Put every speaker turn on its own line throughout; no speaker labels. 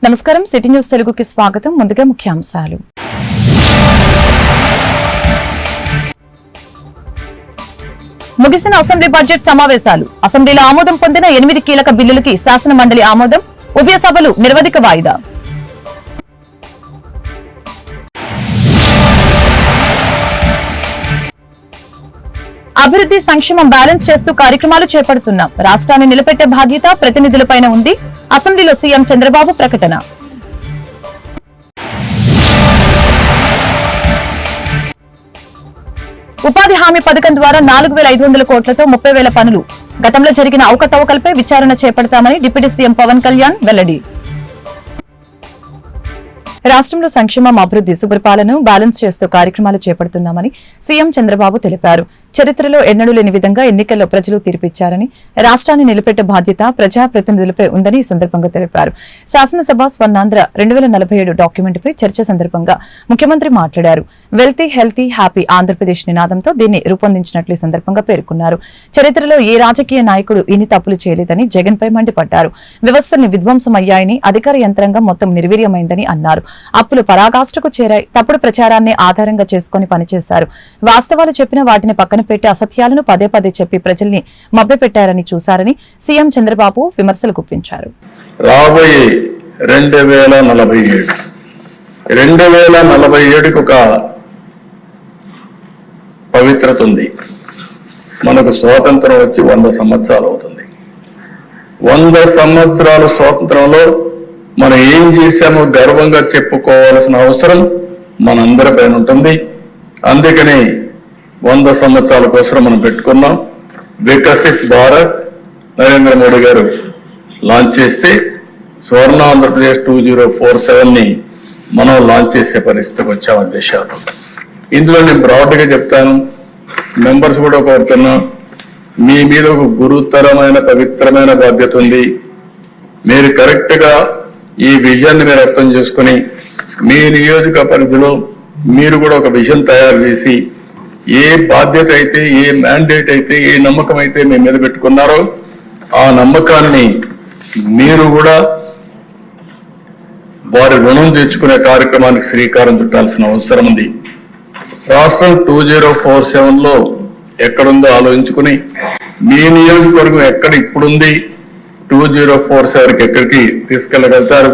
నమస్కారం, city news తెలుగుకి స్వాగతం. ముందుగా ముఖ్యాంశాలు. ముగిసిన అసెంబ్లీ బడ్జెట్ సమావేశాలు. అసెంబ్లీలో ఆమోదం పొందిన 8 కీలక బిల్లులకి శాసన మండలి ఆమోదం. ఉభయ సభలు నిరవధిక వాయిదా. అభివృద్ధి సంక్షేమం బ్యాలెన్స్ చేస్తూ కార్యక్రమాలు చేపడుతున్నాం. రాష్ట్రాన్ని నిలబెట్టే బాధ్యత ప్రతినిధులపైన ఉంది. అసెంబ్లీలో సీఎం చంద్రబాబు ప్రకటన. ఉపాధి హామీ పథకం ద్వారా 4500 కోట్లతో 30,000 పనులు. గతంలో జరిగిన అవకతవకలపై విచారణ చేపడతామని డిప్యూటీ సీఎం పవన్ కళ్యాణ్ వెల్లడి. రాష్ట్రంలో సంక్షేమం, అభివృద్ధి, సుపరిపాలనను బ్యాలెన్స్ చేస్తూ కార్యక్రమాలు చేపడుతున్నామని సీఎం చంద్రబాబు తెలిపారు. చరిత్రలో ఎన్నడూ లేని విధంగా ఎన్నికల్లో ప్రజలు తీర్పిచ్చారని, రాష్ట్రాన్ని నిలబెట్టే బాధ్యత ప్రజాప్రతినిధులపై ఉందని ఈ సందర్భంగా తెలిపారు. శాసనసభ స్వర్ణాంధ్ర 2047 డాక్యుమెంట్పై చర్చ సందర్భంగా ముఖ్యమంత్రి మాట్లాడారు. వెల్తీ, హెల్తీ, హ్యాపీ ఆంధ్రప్రదేశ్ నినాదంతో దీన్ని రూపొందించినట్లు ఈ సందర్భంగా పేర్కొన్నారు. చరిత్రలో ఏ రాజకీయ నాయకుడు ఇన్ని తప్పులు చేయలేదని జగన్పై మండిపడ్డారు. వ్యవస్థల్ని విధ్వంసమయ్యాయని, అధికార యంత్రాంగం మొత్తం నిర్వీర్యమైందని అన్నారు. అప్పులు పరాకాష్ఠకు చేరాయి. తప్పుడు ప్రచారాన్ని ఆధారంగా చేసుకుని పనిచేశారు. వాస్తవాలు చెప్పిన వాటిని పక్కన పెట్టి అసత్యాలను పదే పదే చెప్పి ప్రజల్ని మభ్యపెట్టారని చూశారని సీఎం చంద్రబాబు విమర్శలు గుప్పించారు.
రాబోయే 2047కు ఒక పవిత్రత ఉంది. మనకు స్వాతంత్రం వచ్చి 100 సంవత్సరాలు అవుతుంది. 100 సంవత్సరాల స్వాతంత్రంలో మనం ఏం చేశామో గర్వంగా చెప్పుకోవాల్సిన అవసరం మనందరిపైన ఉంటుంది. అందుకని 100 సంవత్సరాల కోసం మనం పెట్టుకున్నాం. వికసిత్ భారత్ నరేంద్ర మోడీ గారు లాంచ్ చేస్తే స్వర్ణ ఆంధ్రప్రదేశ్ 2047ని మనం లాంచ్ చేసే పరిస్థితికి వచ్చాం అధ్యక్షులు. ఇందులో నేను బ్రాడ్గా చెప్తాను, మెంబర్స్ కూడా కోరుతున్నా, మీ మీద ఒక గురుతరమైన పవిత్రమైన బాధ్యత ఉంది. మీరు కరెక్ట్గా ఈ విజయాన్ని మీరు అర్థం చేసుకుని మీ నియోజక పరిధిలో మీరు కూడా ఒక విజన్ తయారు చేసి ఏ బాధ్యత అయితే, ఏ మ్యాండేట్ అయితే, ఏ నమ్మకం అయితే మీ మీద పెట్టుకున్నారో ఆ నమ్మకాన్ని మీరు కూడా వారి రుణం తెచ్చుకునే కార్యక్రమానికి శ్రీకారం చుట్టాల్సిన అవసరం ఉంది. రాష్ట్రం 2047లో ఎక్కడుందో ఆలోచించుకుని మీ నియోజకవర్గం ఎక్కడ ఇప్పుడుంది, 2047కి ఎక్కడికి తీసుకెళ్ళగలుగుతారు.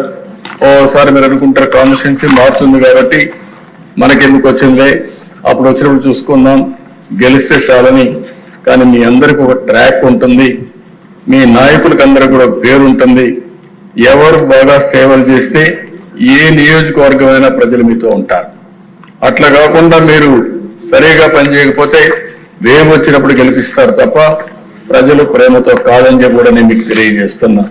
ఓసారి మీరు అనుకుంటారు కాన్స్టిట్యున్సీ మారుతుంది కాబట్టి మనకెందుకు వచ్చిందే, అప్పుడు వచ్చినప్పుడు చూసుకుందాం, గెలిస్తే చాలని. కానీ మీ అందరికి ఒక ట్రాక్ ఉంటుంది, మీ నాయకులకు అందరికి కూడా పేరు ఉంటుంది. ఎవరు బాగా సేవలు చేస్తే ఏ నియోజకవర్గమైనా ప్రజలు మీతో ఉంటారు. అట్లా కాకుండా మీరు సరిగా పనిచేయకపోతే వేవ్ వచ్చినప్పుడు గెలిపిస్తారు తప్ప ప్రజలు ప్రేమతో కాదని చెప్పి కూడా నేను మీకు తెలియజేస్తున్నా.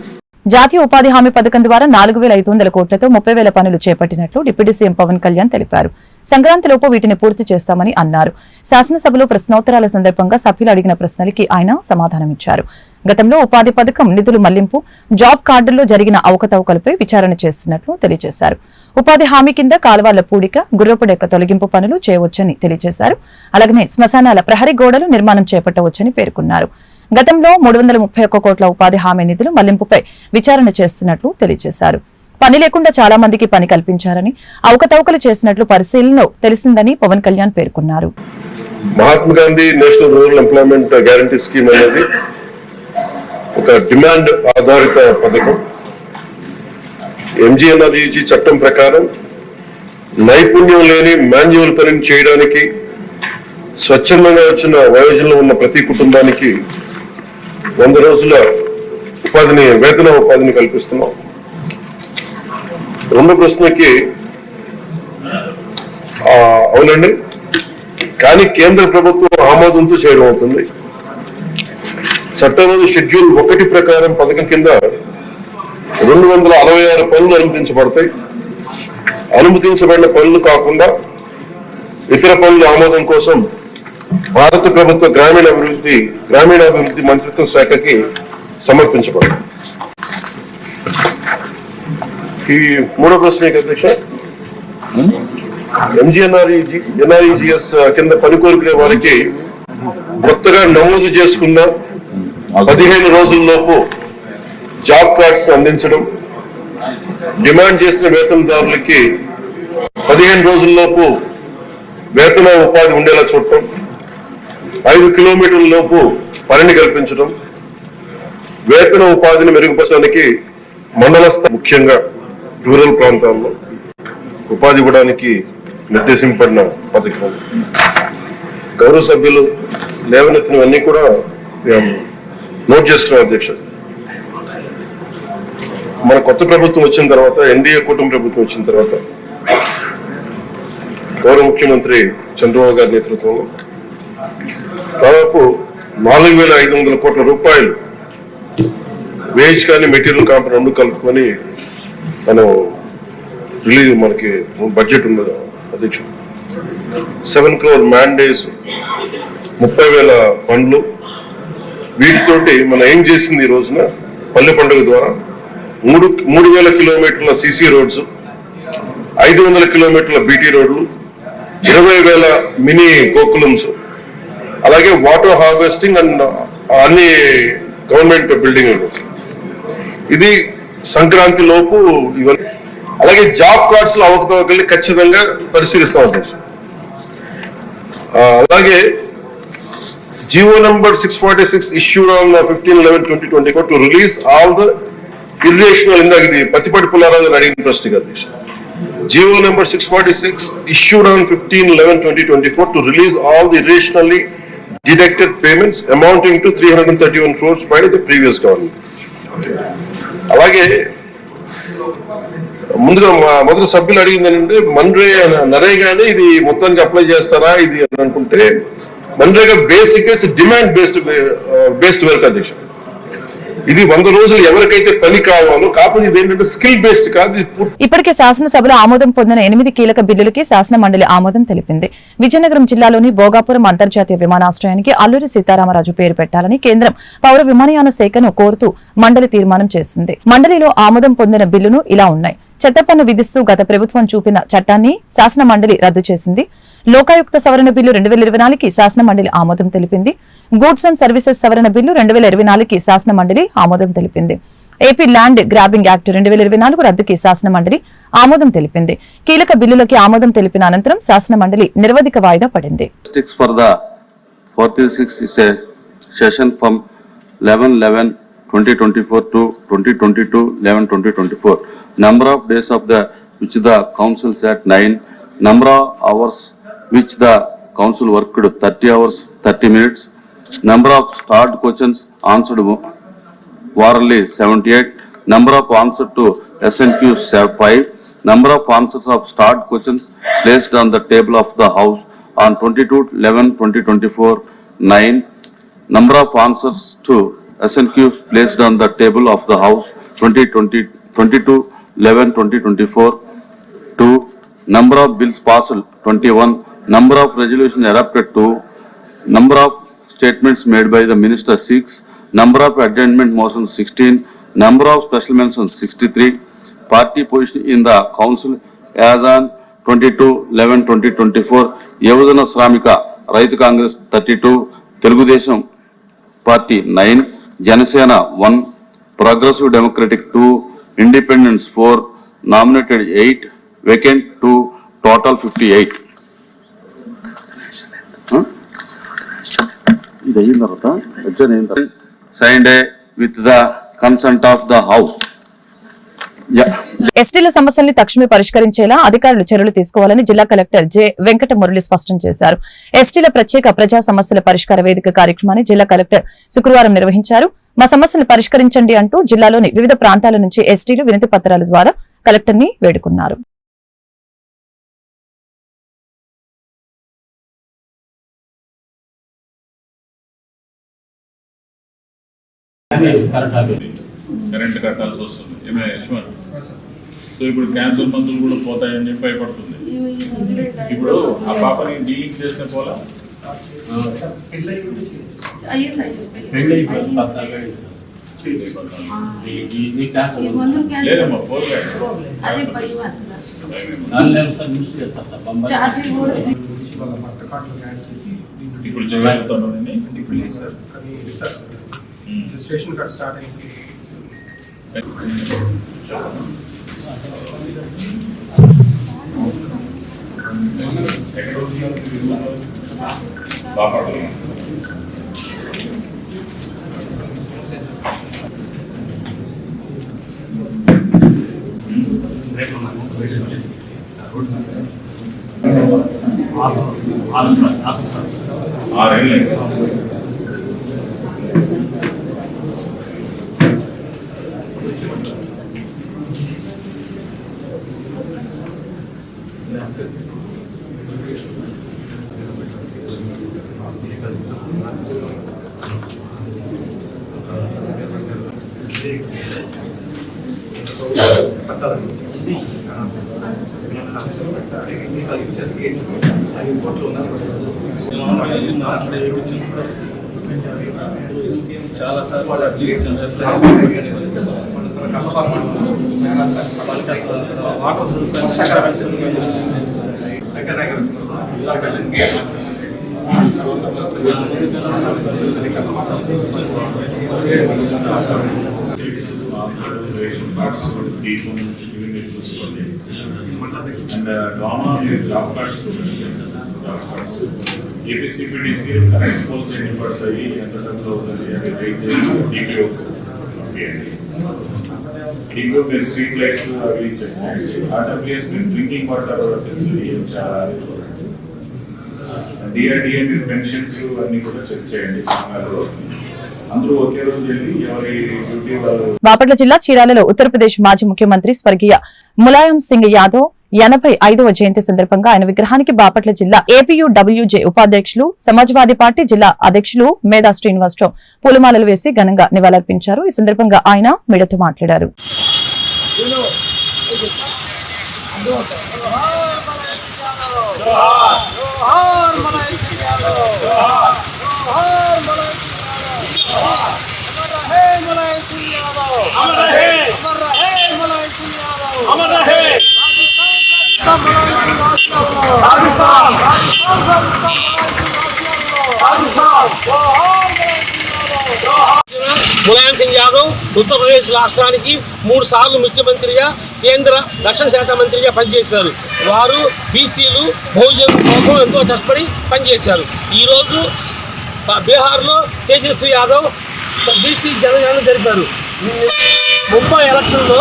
జాతీయ ఉపాధి హామీ పథకం ద్వారా 4500 కోట్లతో 30,000 పనులు చేపట్టినట్లు డిప్యూటీ సీఎం పవన్ కళ్యాణ్ తెలిపారు. సంక్రాంతిలోపు వీటిని పూర్తి చేస్తామని అన్నారు. శాసనసభలో ప్రశ్నోత్తరాల సందర్భంగా సభ్యులు అడిగిన ప్రశ్నలకి ఆయన సమాధానమిచ్చారు. గతంలో ఉపాధి పథకం నిధులు మళ్లింపు, జాబ్ కార్డుల్లో జరిగిన అవకతవకలపై విచారణ చేస్తున్నట్లు తెలియజేశారు. ఉపాధి హామీ కింద కాలువల పూడిక, గుర్రపు డెక్క తొలగింపు పనులు చేయవచ్చని తెలియజేశారు. అలాగనే శ్మశానాల ప్రహరీ గోడలు నిర్మాణం చేపట్టవచ్చని పేర్కొన్నారు. గతంలో 331 కోట్ల ఉపాధి హామీ నిధులు మళ్లింపుపై విచారణ చేస్తున్నట్లు తెలియజేశారు. పని లేకుండా చాలా మందికి పని కల్పించారని, అవకతవకలు చేసినట్లు పరిశీలనలో తెలిసిందని పవన్ కళ్యాణ్ పేర్కొన్నారు.
Mahatma Gandhi national rural employment guarantee scheme అనేది ఒక డిమాండ్ ఆధారిత పథకం. ఎంజీఎన్ఆర్ఈజీ చట్టం ప్రకారం నైపుణ్యం లేని మాన్యువల్ పనిని చేయడానికి స్వచ్ఛందంగా వచ్చిన వయోజనంలో ఉన్న ప్రతి కుటుంబానికి 100 రోజుల వేతన ఉపాధిని కల్పిస్తున్నాం. రెండో ప్రశ్నకి అవునండి, కానీ కేంద్ర ప్రభుత్వం ఆమోదంతో చేయడం అవుతుంది. చట్టంలోని షెడ్యూల్ 1 ప్రకారం పథకం కింద 266 పనులు అనుమతించబడతాయి. అనుమతించబడిన పనులు కాకుండా ఇతర పనుల ఆమోదం కోసం భారత ప్రభుత్వ గ్రామీణాభివృద్ధి మంత్రిత్వ శాఖకి సమర్పించబడింది. ఈ మూడో ప్రశ్న అధ్యక్ష, ఎన్ఆర్ఈజిఎస్ కింద పని కోరుకునే వారికి కొత్తగా నమోదు చేసుకున్న 15 రోజుల్లోపు జాబ్ కార్డ్స్ అందించడం, డిమాండ్ చేసిన వేతనదారులకి 15 రోజుల్లోపు వేతన ఉపాధి ఉండేలా చూడటం, 5 కిలోమీటర్ల లోపు పనిని కల్పించడం, వేతన ఉపాధిని మెరుగుపరచడానికి మండలస్థ ముఖ్యంగా రూరల్ ప్రాంతాల్లో ఉపాధి ఇవ్వడానికి నిర్దేశింపబడిన పథకం. గౌరవ సభ్యులు లేవనెత్తినవన్నీ కూడా నోట్ చేస్తున్నాం అధ్యక్ష. మన కొత్త ప్రభుత్వం వచ్చిన తర్వాత, ఎన్డీఏ కూటమి ప్రభుత్వం వచ్చిన తర్వాత గౌరవ ముఖ్యమంత్రి చంద్రబాబు గారి నేతృత్వంలో దాదాపు 4,500 కోట్ల రూపాయలు వేజ్ కానీ మెటీరియల్ కాంపౌండ్ రెండు కలుపుకొని మనం రిలీజ్ మనకి బడ్జెట్ ఉన్నది అధ్యక్ష. 7 crore మ్యాండేస్, 30,000 ఫండ్లు. వీటితోటి మనం ఏం చేసింది ఈ రోజున పల్లె పండుగ ద్వారా 3,000 కిలోమీటర్ల సిసి రోడ్స్, 500 కిలోమీటర్ల బీటీ రోడ్లు, 20,000 మినీ గోకులమ్స్, అలాగే వాటర్ హార్వెస్టింగ్ అండ్ అన్ని గవర్నమెంట్ బిల్డింగ్. ఇది సంక్రాంతి లోపు ఇవన్నీ. అలాగే జాబ్ కార్డ్స్ లో అవకతవకల్ని ఖచ్చితంగా పరిశీలిస్తాం అధ్యక్ష. అలాగే Jio number 646 issued on 15/11/2024 to release all the irrational, ఇందాక ఇది పత్తిపాటి పుల్లారావు అడిగిన ప్రశ్న అధ్యక్ష. GO number 646 issued on 15/11/2024 to release all the irrationally deducted payments amounting to 331 crores by the previous government. అలాగే ముందుగా మొదటి సభ్యులు అడిగింది ఏంటంటే నరేగానే ఇది మొత్తానికి అప్లై చేస్తారా ఇది అని అనుకుంటే, MNREGA basic it's demand based work అధ్యక్ష. ఇది 100 రోజులు ఎవరికైతే పని కావాలో, కాకపోతే ఇది ఏంటంటే స్కిల్ బేస్డ్ కాదు.
ఇప్పటికే శాసనసభలో ఆమోదం పొందిన 8 కీలక బిల్లులకి శాసన మండలి ఆమోదం తెలిపింది. విజయనగరం జిల్లాలోని భోగాపురం అంతర్జాతీయ విమానాశ్రయానికి అల్లూరి సీతారామరాజు పేరు పెట్టాలని కేంద్రం పౌర విమానయాన శాఖను కోరుతూ మండలి తీర్మానం చేసింది. మండలిలో ఆమోదం పొందిన బిల్లును ఇలా ఉన్నాయి. చెత్త పన్ను విధిస్తూ గత ప్రభుత్వం చూపిన చట్టాన్ని శాసన మండలి రద్దు చేసింది. లోకాయుక్త సవరణ బిల్లు 2024కి శాసన మండలి ఆమోదం తెలిపింది. గూడ్స్ అండ్ సర్వీసెస్ సవరణ బిల్లు 2024కి శాసన మండలి ఆమోదం తెలిపింది. ఏపీ ల్యాండ్ గ్రాబింగ్ యాక్ట్ 2024 రద్దుకి శాసన మండలి ఆమోదం తెలిపింది. కీలక బిల్లులకి ఆమోదం తెలిపిన అనంతరం శాసన మండలి నిరవధిక వాయిదా పడింది.
For the 46 is a session from 11/11/2024 to 2022/11/2024. Number of days of the which the council sat 9. Number of hours which the council worked 30 hours 30 minutes. Number of starred questions answered orally 78. Number of answers to SNQs 5. Number of answers of starred questions placed on the table of the house on 22/11/2024 9. Number of answers to SNQs placed on the table of the house 22/11/2024 2. Number of bills passed 21. Number of resolutions adopted 2. Number of statements made by the minister 6. Number of adjournment motions 16. Number of special mentions 63. Party position in the council as on 22/11/2024. Yavadana Shramika Raitu Congress 32. Telugudesam Party 9. Janasena 1. Progressive Democratic 2. Independents 4. Nominated 8. Vacant 2. Total 58. Signed with the consent of the house.
ఎస్టీల సమస్యల్ని తక్షణమే పరిష్కరించేలా అధికారులు చర్యలు తీసుకోవాలని జిల్లా collector J Venkata Murali స్పష్టం చేశారు. ఎస్టీల ప్రత్యేక ప్రజా సమస్యల పరిష్కార వేదిక కార్యక్రమాన్ని జిల్లా కలెక్టర్ శుక్రవారం నిర్వహించారు. మా సమస్యలు పరిష్కరించండి అంటూ జిల్లాలోని వివిధ ప్రాంతాల నుంచి ఎస్టీలు వినతి పత్రాల ద్వారా కలెక్టర్ ని వేడుకున్నారు.
కరెంట్ కట్టాల్సి వస్తుంది. సో ఇప్పుడు క్యాన్సర్ మందులు కూడా పోతాయని భయపడుతుంది. ఇప్పుడు ఆ పాపని డీలింగ్ చేసిన పోలా లేదమ్మా పోలే. ఇప్పుడు చేయగలుగుతాను.
రిజిస్ట్రేషన్ కార్డ్ స్టార్ట్ అయింది.
బాపట్ల. ఆరేళ్ళు
చాలా సార్లు వాళ్ళు అప్లై ఇచ్చాను sir water and drama is job cards to APCPDC correct polls in పడతాయి ఎంత టైంలో అవుతుంది అది రైట్ చేసి DPO DPO మీరు స్ట్రీట్ లైట్స్ అవి చెక్ చేయండి RWS మీరు డ్రింకింగ్ వాటర్ తెలిసి చాలా DRDA మీరు పెన్షన్స్ అన్ని కూడా చెక్ చేయండి సంఘాలలో అందరూ ఒకే రోజు వెళ్ళి ఎవరి డ్యూటీ వాళ్ళు.
బాపట్ల జిల్లా చీరాలలో ఉత్తరప్రదేశ్ మాజీ ముఖ్యమంత్రి స్వర్గీయ ములాయం సింగ్ యాదవ్ 85వ జయంతి సందర్భంగా ఆయన విగ్రహానికి బాపట్ల జిల్లా APUWJ ఉపాధ్యక్షులు సమాజ్వాదీ పార్టీ జిల్లా అధ్యక్షులు మేధా శ్రీనివాసరావు పూలమాలలు వేసి ఘనంగా నివాళులర్పించారు. ఈ సందర్భంగా ఆయన మీడియాతో మాట్లాడారు.
ములాయం సింగ్ యాదవ్ ఉత్తరప్రదేశ్ రాష్ట్రానికి 3 సార్లు ముఖ్యమంత్రిగా కేంద్ర రక్షణ శాఖ మంత్రిగా పనిచేశారు. వారు బీసీలు బహుజనుల కోసం ఎంతో కష్టపడి పనిచేశారు. ఈరోజు బీహార్లో తేజస్వి యాదవ్ బీసీ జనగణన జరిపారు. ముంబై ఎలక్షన్లో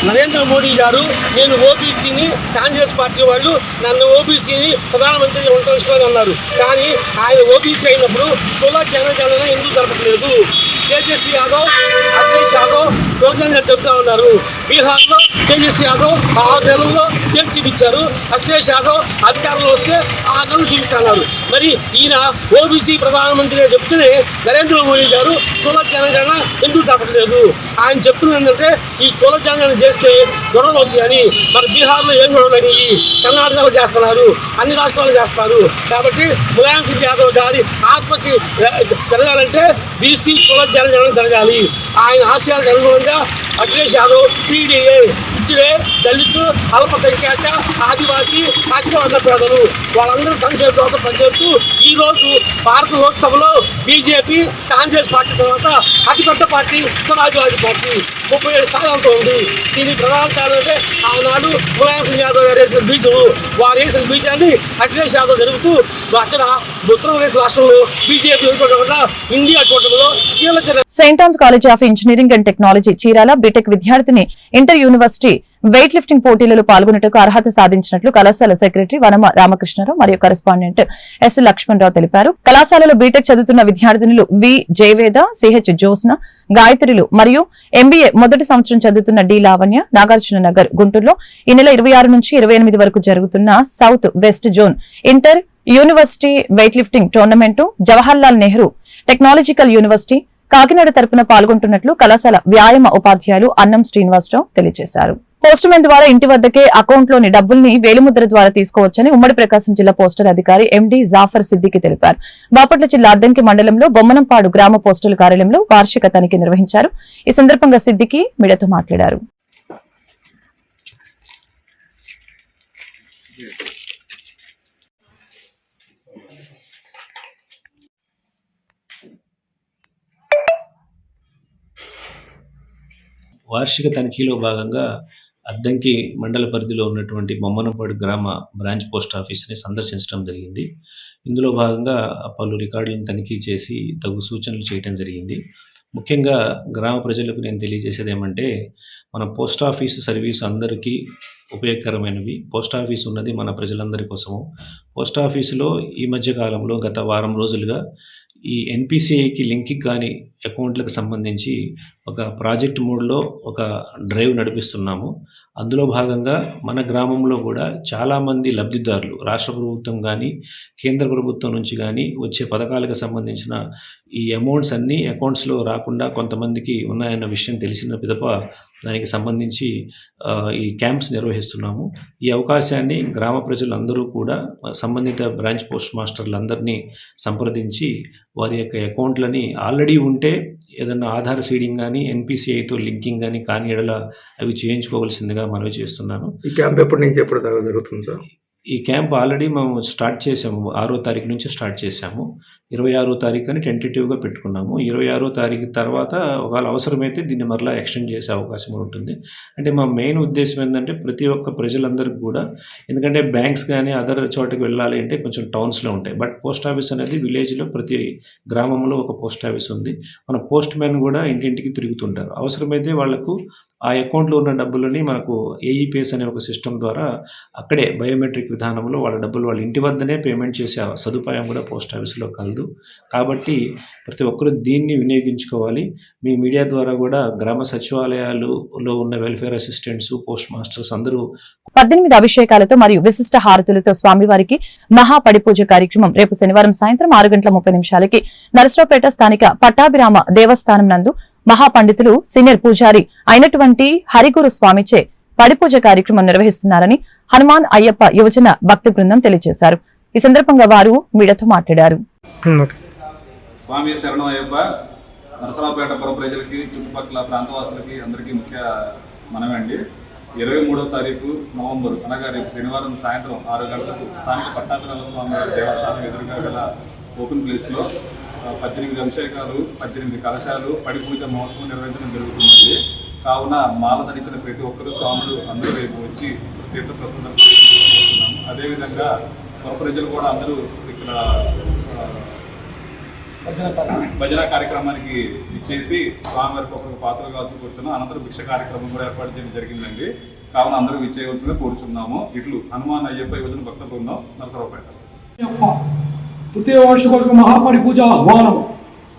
నరేంద్ర మోడీ గారు నేను ఓబీసీని, కాంగ్రెస్ పార్టీ వాళ్ళు నన్ను ఓబీసీని ప్రధానమంత్రిగా ఉండవలసిందని అన్నారు. కానీ ఆయన ఓబీసీ అయినప్పుడు కుల జనగణన ఎందుకు జరపట్లేదు? తేజస్వి యాదవ్, అఖిలేష్ యాదవ్ యోజనగా చెప్తా ఉన్నారు. బీహార్లో తేజస్వి యాదవ్ 6 నెలల్లో తీర్చిదిచ్చారు. అఖిలేష్ యాదవ్ అధికారంలో వస్తే 6 నెలలు చూపిస్తున్నారు. మరి ఈయన ఓబీసీ ప్రధానమంత్రిగా చెప్తూనే నరేంద్ర మోడీ గారు కుల జనగణన ఎందుకు జరపట్లేదు? ఆయన చెప్తున్నది ఏంటంటే ఈ కుల జనగణన చేస్తే గొడవలు అవుతాయని. మరి బీహార్లో ఏం గొడవలు అని కర్ణాటకలో చేస్తున్నారు, అన్ని రాష్ట్రాలు చేస్తారు. కాబట్టి ములాయం సింగ్ యాదవ్ గారి ఆత్మకి జరగాలంటే బీసీ కుల జనగణన జరగాలి. ఆయన ఆశయాలకు అనుగుణంగా అఖిలేష్ యాదవ్ PDA ఇచ్చుడే దళిత్, అల్పసంఖ్యాక, ఆదివాసీ, అగ్రవర్ణ పేదలు వాళ్ళందరూ సంక్షేమ కోసం పనిచేస్తూ ఈరోజు భారత లోక్సభలో బీజేపీ, కాంగ్రెస్ పార్టీ తర్వాత అతిపెద్ద పార్టీ సమాజ్వాదీ పార్టీ 37 స్థానాలతో ఉంది. దీనికి ప్రధాన కారణం అంటే ఆనాడు ములాయం సింగ్ యాదవ్ గారు వేసిన బీజం. వారు వేసిన బీజాన్ని అఖిలేష్ యాదవ్ జరుగుతూ అక్కడ ఉత్తరప్రదేశ్ రాష్ట్రంలో బీజేపీ ఇండియా కూటమిలో కీలక.
Saint Ann's College of Engineering and Technology Chirala BTech విద్యార్థిని ఇంటర్ యూనివర్సిటీ వెయిట్ లిఫ్టింగ్ పోటీలలో పాల్గొనేందుకు అర్హత సాధించినట్లు కళాశాల సెక్రటరీ వనమ రామకృష్ణరావు మరియు కరెస్పాండెంట్ ఎస్ లక్ష్మణరావు తెలిపారు. కళాశాలలో బీటెక్ చదువుతున్న విద్యార్థినులు వి జయవేద, సిహెచ్ జ్యోత్స్న, గాయత్రిలు మరియు MBA మొదటి సంవత్సరం చదువుతున్న డి లావణ్య నాగార్జున నగర్ గుంటూరులో ఈ నెల 26 నుంచి 28 వరకు జరుగుతున్న south west zone inter university weight lifting tournament Jawaharlal Nehru technological university Kakinada తరపున పాల్గొంటున్నట్లు కళాశాల వ్యాయామ ఉపాధ్యాయులు అన్నం శ్రీనివాసరావు తెలియజేశారు. పోస్టుమెన్ ద్వారా ఇంటి వద్దకే అకౌంట్లోని డబ్బుల్ని వేలిముద్ర ద్వారా తీసుకోవచ్చని ఉమ్మడి ప్రకాశం జిల్లా పోస్టల్ అధికారి MD జాఫర్ సిద్దికి తెలిపారు. బాపట్ల జిల్లా అద్దంకి మండలంలో బొమ్మనంపాడు గ్రామ పోస్టల్ కార్యాలయంలో వార్షిక తనిఖీ నిర్వహించారు. ఈ సందర్భంగా సిద్దికి మీడియాతో మాట్లాడారు.
వార్షిక తనిఖీలో భాగంగా
అద్దంకి మండల పరిధిలో ఉన్నటువంటి బొమ్మనపాడు గ్రామ బ్రాంచ్ పోస్ట్ ఆఫీస్ని సందర్శించడం జరిగింది. ఇందులో భాగంగా పలు రికార్డులను తనిఖీ చేసి తగు సూచనలు చేయటం జరిగింది. ముఖ్యంగా గ్రామ ప్రజలకు నేను తెలియజేసేది ఏమంటే, మన పోస్ట్ ఆఫీస్ సర్వీస్ అందరికీ ఉపయోగకరమైనవి. పోస్ట్ ఆఫీస్ ఉన్నది మన ప్రజలందరి కోసము. పోస్ట్ ఆఫీసులో ఈ మధ్య కాలంలో గత వారం రోజులుగా ఈ ఎన్పిసిఐకి లింకింగ్ కానీ అకౌంట్లకు సంబంధించి ఒక ప్రాజెక్ట్ మోడ్లో ఒక డ్రైవ్ నడిపిస్తున్నాము. అందులో భాగంగా మన గ్రామంలో కూడా చాలామంది లబ్ధిదారులు రాష్ట్ర ప్రభుత్వం కానీ కేంద్ర ప్రభుత్వం నుంచి కానీ వచ్చే పథకాలకు సంబంధించిన ఈ అమౌంట్స్ అన్నీ అకౌంట్స్లో రాకుండా కొంతమందికి ఉన్నాయన్న విషయం తెలిసిన పిదప దానికి సంబంధించి ఈ క్యాంప్స్ నిర్వహిస్తున్నాము. ఈ అవకాశాన్ని గ్రామ ప్రజలందరూ కూడా సంబంధిత బ్రాంచ్ పోస్ట్ మాస్టర్లందరినీ సంప్రదించి వారి యొక్క అకౌంట్లని ఆల్రెడీ ఉంటే ఏదన్నా ఆధార్ సీడింగ్ కానీ ఎన్పిసిఐతో లింకింగ్ కానీ ఎడల అవి చేయించుకోవాల్సిందిగా మనవి చేస్తున్నాను.
ఈ క్యాంప్ ఎప్పటి నుంచి ఎప్పుడు దాకా జరుగుతుంది సార్?
ఈ క్యాంప్ ఆల్రెడీ మేము స్టార్ట్ చేసాము. 6వ తారీఖు నుంచి స్టార్ట్ చేసాము. 26వ తారీఖు అని టెంటేటివ్గా పెట్టుకున్నాము. 26వ తారీఖు తర్వాత ఒకవేళ అవసరమైతే దీన్ని మరలా ఎక్స్టెండ్ చేసే అవకాశం కూడా ఉంటుంది. అంటే మా మెయిన్ ఉద్దేశం ఏంటంటే ప్రతి ఒక్క ప్రజలందరికీ కూడా, ఎందుకంటే బ్యాంక్స్ కానీ అదర్ చోటకి వెళ్ళాలి అంటే కొంచెం టౌన్స్లో ఉంటాయి. బట్ పోస్ట్ ఆఫీస్ అనేది విలేజ్లో ప్రతి గ్రామంలో ఒక పోస్ట్ ఆఫీస్ ఉంది. మన పోస్ట్ మ్యాన్ కూడా ఇంటింటికి తిరుగుతుంటారు. అవసరమైతే వాళ్లకు ఆ అకౌంట్లో ఉన్న డబ్బులని మనకు ఏఈపీఎస్ అనే ఒక సిస్టమ్ ద్వారా అక్కడే బయోమెట్రిక్ విధానంలో వాళ్ళ డబ్బులు వాళ్ళ ఇంటి వద్దనే పేమెంట్ చేసే సదుపాయం కూడా పోస్ట్ ఆఫీసులో కలదు. కాబట్టి ప్రతి ఒక్కరూ దీన్ని వినియోగించుకోవాలి. మీ మీడియా ద్వారా కూడా గ్రామ సచివాలయాలలో ఉన్న వెల్ఫేర్ అసిస్టెంట్స్, పోస్ట్ మాస్టర్స్ అందరూ
18 అభిషేకాలతో మరియు విశిష్ట హారతులతో స్వామివారికి మహాపడిపూజ కార్యక్రమం రేపు శనివారం సాయంత్రం 6:30 నరసరావుపేట స్థానిక పట్టాభిరామ దేవస్థానం నందు మహాపండితులు సీనియర్ పూజారి అయినటువంటి హరిగురు స్వామిచే పడిపూజ కార్యక్రమం నిర్వహిస్తున్నారని హనుమాన్ అయ్యప్ప యువజన భక్తి బృందం తెలియజేశారు. ఈ సందర్భంగా వారు మీడియాతో మాట్లాడారు.
స్వామి శరణం అయ్యప్ప. నరసరావుపేట పుర ప్రజలకి, చుట్టుపక్కల ప్రాంతవాసులకి అందరికీ ముఖ్య మనమే అండి. 23వ తారీఖు నవంబర్ అనగా రేపు శనివారం సాయంత్రం 6 గంటలకు స్థానిక పట్టాభిరామ స్వామి దేవస్థానం ఎదురుగా గల ఓపెన్ ప్లేస్లో 18 అభిషేకాలు, 18 కలశాలు, పడిపూజ మహోత్సవం నిర్వహించడం జరుగుతుంది. కావున మాల ధరించిన ప్రతి ఒక్కరు స్వాములు అందరూ రేపు వచ్చి తీర్థ ప్రసాదం చేస్తున్నాము. అదేవిధంగా పుర ప్రజలు కూడా అందరూ ఇక్కడ భజన కార్యక్రమానికి ఇచ్చేసి స్వామివారికి ఒక పాత్రలు కావాల్సి కూర్చున్నాం. అనంతరం భిక్ష కార్యక్రమం కూడా ఏర్పాటు చేయడం జరిగిందండి. కావున అందరూ ఇచ్చేయవలసిందిగా కోరుచున్నాము. ఇట్లు హనుమాన్ అయ్యప్ప యువజన భక్త బృందం, నరసరావుపేట.
తృతీయ వార్షికోత్సవ మహాపడిపూజ ఆహ్వానం.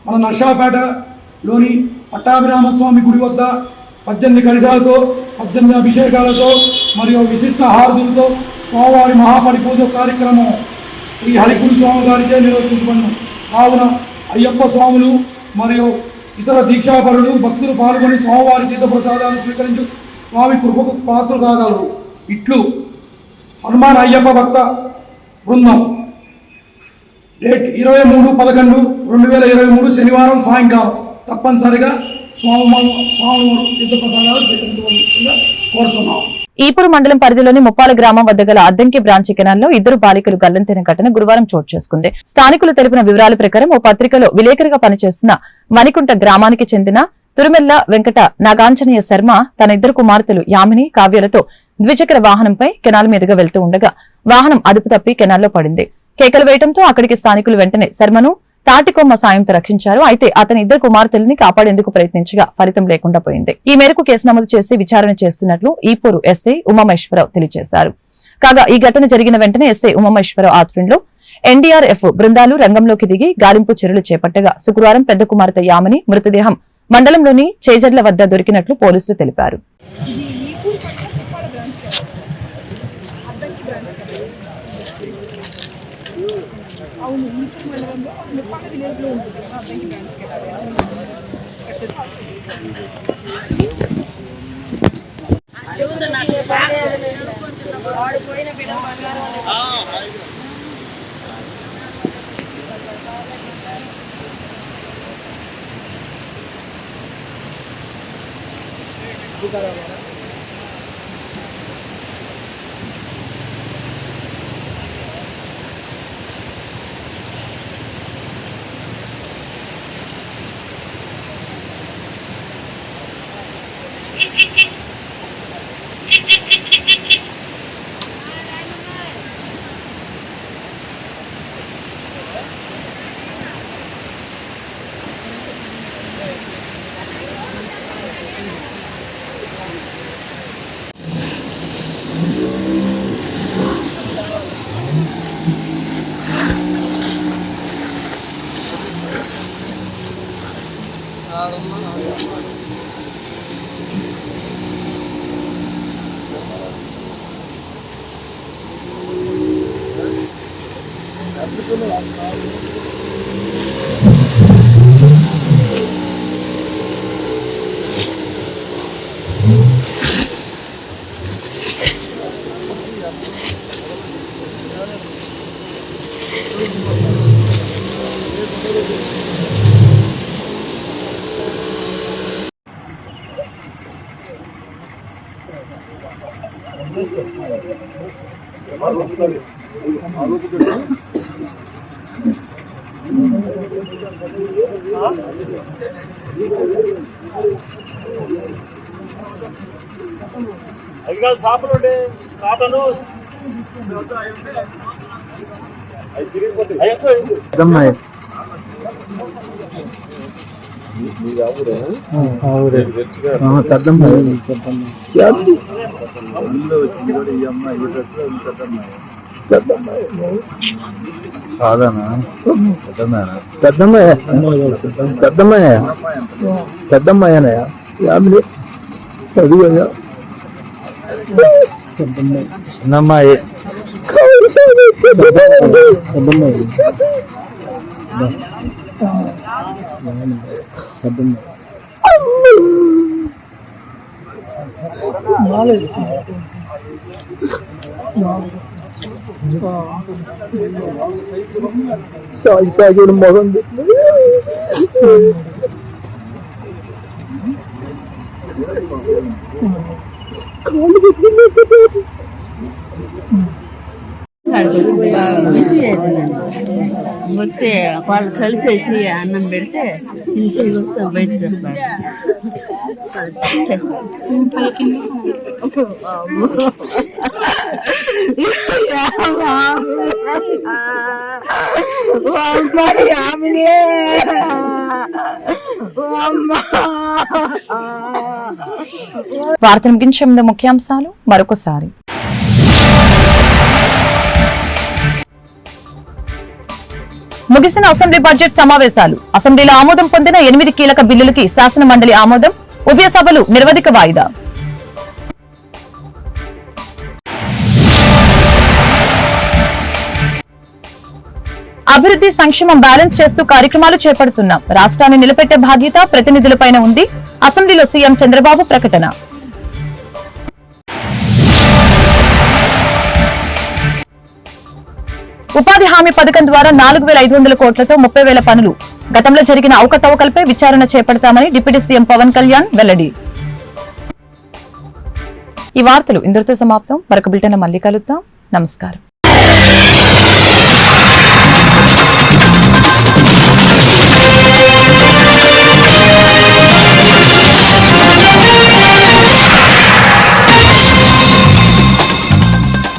మన నర్సాపేటలోని పట్టాభిరామస్వామి గుడి వద్ద 18 కలశాలతో, 18 అభిషేకాలతో మరియు విశిష్ట హారతులతో స్వామివారి మహాపడిపూజ కార్యక్రమం ఈ హరిగురు స్వామి గారిచే నిర్వహించబడిన. కావున అయ్యప్ప స్వాములు మరియు ఇతర దీక్షాపరులు భక్తులు పాల్గొని స్వామివారి తీర్థ ప్రసాదాలు స్వీకరించి స్వామి కృపకు పాత్రలు కాగలరు. ఇట్లు హనుమాన్ అయ్యప్ప భక్త బృందం. డేట్ 23/11/2023 శనివారం సాయంకాలం తప్పనిసరిగా స్వామివారు తీర్థ ప్రసాదాలు స్వీకరించవలసిందిగా కోరుతున్నాం.
ఈపూరు మండలం పరిధిలోని ముప్పాల గ్రామం వద్ద గల అద్దంకి బ్రాంచ్ కెనాల్లో 2 బాలికలు గల్లంతైన ఘటన గురువారం చోటు చేసుకుంది. స్థానికులు తెలిపిన వివరాల ప్రకారం ఓ పత్రికలో విలేకరిగా పనిచేస్తున్న మణికుంట గ్రామానికి చెందిన తురుమెల్ల వెంకట నాగాంజనేయ శర్మ తన 2 కుమార్తెలు యామిని, కావ్యలతో ద్విచక్ర వాహనంపై కెనాల్ మీదుగా వెళ్తూ ఉండగా వాహనం అదుపు తప్పి కెనాల్లో పడింది. కేకలు వేయడంతో అక్కడికి స్థానికులు వెంటనే శర్మను తాటికొమ్మ సాయంతో రక్షించారు. అయితే అతని 2 కుమార్తెలని కాపాడేందుకు ప్రయత్నించగా ఫలితం లేకుండా పోయింది. ఈ మేరకు కేసు నమోదు చేసి విచారణ చేస్తున్నట్లు ఈపూరు ఎస్ఐ ఉమామేశ్వరరావు తెలియజేశారు. కాగా ఈ ఘటన జరిగిన వెంటనే ఎస్ఐ ఉమామేశ్వరరావు ఆధ్వర్యంలో ఎన్డీఆర్ఎఫ్ బృందాలు రంగంలోకి దిగి గాలింపు చర్యలు చేపట్టగా శుక్రవారం పెద్ద కుమార్తె యామిని మృతదేహం మండలంలోని చేజర్ల వద్ద దొరికినట్లు పోలీసులు తెలిపారు.
అవును, ఈపూరు మండలంలో ముప్పాల విలేజ్ లో ఉంటుంది అద్దంకి బ్రాంచ్
పెద్దమ్మాయనయా ఫ్యామిలీ అదిగోయా చిన్నమ్మాయి సాగుడు మొహం
వస్తే వాళ్ళు కలిపేసి అన్నం పెడితే ఇంటికి వస్తే బయటకు
వార్త ముగించే ముందు ముఖ్యాంశాలు మరొకసారి. ముగిసిన అసెంబ్లీ బడ్జెట్ సమావేశాలు. అసెంబ్లీలో ఆమోదం పొందిన 8 కీలక బిల్లులకి శాసన మండలి ఆమోదం. ఉభయ సభలు నిరవధిక వాయిదా. అభివృద్ధి సంక్షేమం బ్యాలెన్స్ చేస్తూ కార్యక్రమాలు చేపడుతున్నాం. రాష్ట్రాన్ని నిలబెట్టే బాధ్యత ప్రతినిధులపైన ఉంది. అసెంబ్లీలో సీఎం చంద్రబాబు ప్రకటన. ఉపాధి హామీ పథకం ద్వారా 4,500 కోట్లతో 30,000 పనులు. గతంలో జరిగిన అవకతవకలపై విచారణ చేపడతామని డిప్యూటీ సీఎం పవన్ కళ్యాణ్ వెల్లడి. ఈ వార్తలు ఇంతటితో సమాప్తం. మరొక బులెటిన్ మళ్ళీ కలుద్దాం. నమస్కారం.